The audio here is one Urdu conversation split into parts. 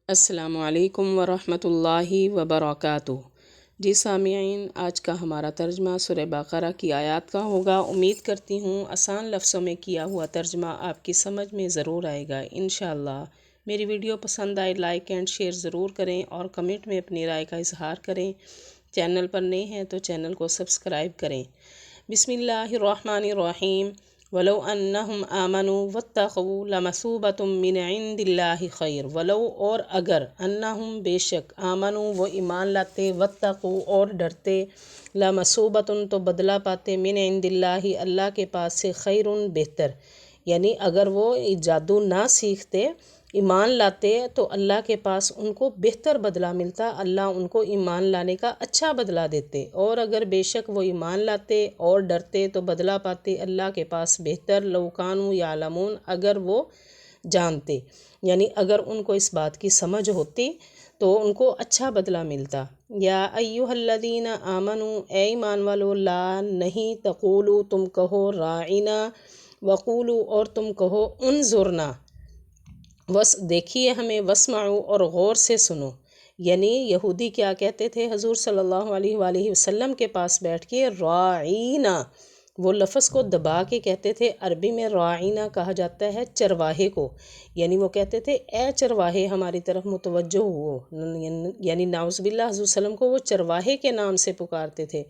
السلام علیکم ورحمۃ اللہ وبرکاتہ۔ جی سامعین، آج کا ہمارا ترجمہ سورہ بقرہ کی آیات کا ہوگا۔ امید کرتی ہوں آسان لفظوں میں کیا ہوا ترجمہ آپ کی سمجھ میں ضرور آئے گا انشاءاللہ۔ میری ویڈیو پسند آئے لائک اینڈ شیئر ضرور کریں اور کمنٹ میں اپنی رائے کا اظہار کریں۔ چینل پر نئے ہیں تو چینل کو سبسکرائب کریں۔ بسم اللہ الرحمن الرحیم۔ ولو انہم آمنوا واتقوا لمثوبۃ من عند اللہ خیر۔ ولو اور اگر، انہم بے شک، آمنوا وہ ایمان لاتے، واتقوا اور ڈرتے، لمثوبۃ تو بدلہ پاتے، من عند اللہ اللہ کے پاس سے، خیر بہتر۔ یعنی اگر وہ جادو نہ سیکھتے، ایمان لاتے تو اللہ کے پاس ان کو بہتر بدلہ ملتا، اللہ ان کو ایمان لانے کا اچھا بدلہ دیتے۔ اور اگر بے شک وہ ایمان لاتے اور ڈرتے تو بدلہ پاتے اللہ کے پاس بہتر، لو کانوا یعلمون اگر وہ جانتے، یعنی اگر ان کو اس بات کی سمجھ ہوتی تو ان کو اچھا بدلہ ملتا۔ یا ایھا الذین آمنوا اے ایمان والو، لا نہیں، تقولوا تم کہو، راعنا وقولوا اور تم کہو، انظرنا دیکھیے ہمیں، واسمعوا اور غور سے سنو۔ یعنی یہودی کیا کہتے تھے حضور صلی اللہ علیہ وآلہ وسلم کے پاس بیٹھ کے، راعینا، وہ لفظ کو دبا کے کہتے تھے۔ عربی میں راعینا کہا جاتا ہے چرواہے کو، یعنی وہ کہتے تھے اے چرواہے ہماری طرف متوجہ ہو، یعنی نعوذ باللہ حضور صلی اللہ علیہ وسلم کو وہ چرواہے کے نام سے پکارتے تھے۔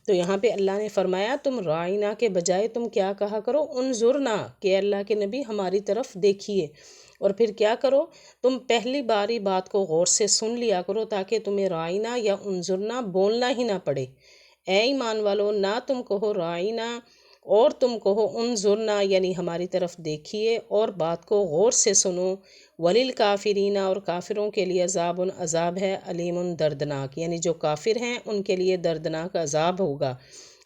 تو یہاں پہ اللہ نے فرمایا تم راعینا کے بجائے تم کیا کہا کرو، انظرنا، کہ اللہ کے نبی ہماری طرف دیکھیے۔ اور پھر کیا کرو، تم پہلی باری بات کو غور سے سن لیا کرو تاکہ تمہیں رائنا یا انظرنا بولنا ہی نہ پڑے۔ اے ایمان والو، نہ تم کہو رائنا اور تم کہو انظرنا، یعنی ہماری طرف دیکھیے اور بات کو غور سے سنو۔ وللکافرین اور کافروں کے لیے عذاب ہے، علیم دردناک، یعنی جو کافر ہیں ان کے لیے دردناک عذاب ہوگا،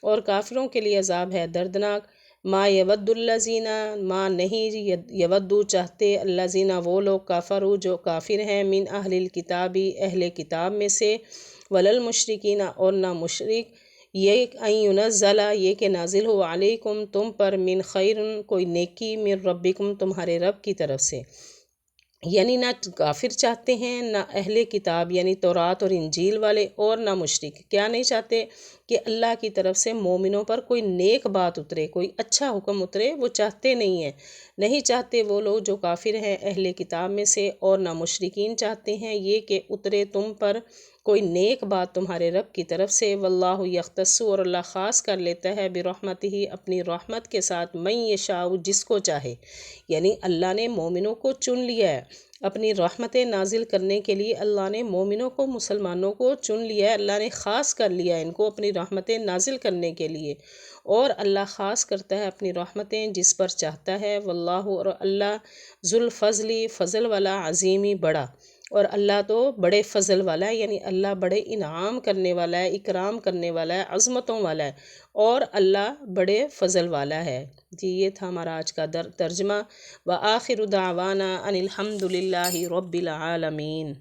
اور کافروں کے لیے عذاب ہے دردناک۔ ما یود الذین، ما نہیں یودو چاہتے، الذین وہ لوگ، کفروا جو کافر ہیں، من اہل الکتابی اہل کتاب میں سے، وللمشرکین اور نہ مشرک، یہ ان ینزل یہ کہ نازل ہو، علیکم تم پر، من خیر کوئی نیکی، من ربکم تمہارے رب کی طرف سے۔ یعنی نہ کافر چاہتے ہیں، نہ اہل کتاب یعنی تورات اور انجیل والے، اور نہ مشرک، کیا نہیں چاہتے کہ اللہ کی طرف سے مومنوں پر کوئی نیک بات اترے، کوئی اچھا حکم اترے، وہ چاہتے نہیں ہیں۔ نہیں چاہتے وہ لوگ جو کافر ہیں اہل کتاب میں سے، اور نہ مشرکین چاہتے ہیں یہ کہ اترے تم پر کوئی نیک بات تمہارے رب کی طرف سے۔ واللہ یختص اور اللہ خاص کر لیتا ہے، برحمتہ اپنی رحمت کے ساتھ، من یشاء جس کو چاہے، یعنی اللہ نے مومنوں کو چن لیا ہے اپنی رحمتیں نازل کرنے کے لیے، اللہ نے مومنوں کو، مسلمانوں کو چن لیا ہے، اللہ نے خاص کر لیا ہے ان کو اپنی رحمتیں نازل کرنے کے لیے، اور اللہ خاص کرتا ہے اپنی رحمتیں جس پر چاہتا ہے۔ واللہ اور اللہ، ذو الفضل فضل والا، عظیمی بڑا، اور اللہ تو بڑے فضل والا ہے، یعنی اللہ بڑے انعام کرنے والا ہے، اکرام کرنے والا ہے، عظمتوں والا ہے، اور اللہ بڑے فضل والا ہے۔ جی یہ تھا ہمارا آج کا ترجمہ۔ وآخر دعوانا ان الحمد للہ رب العالمین۔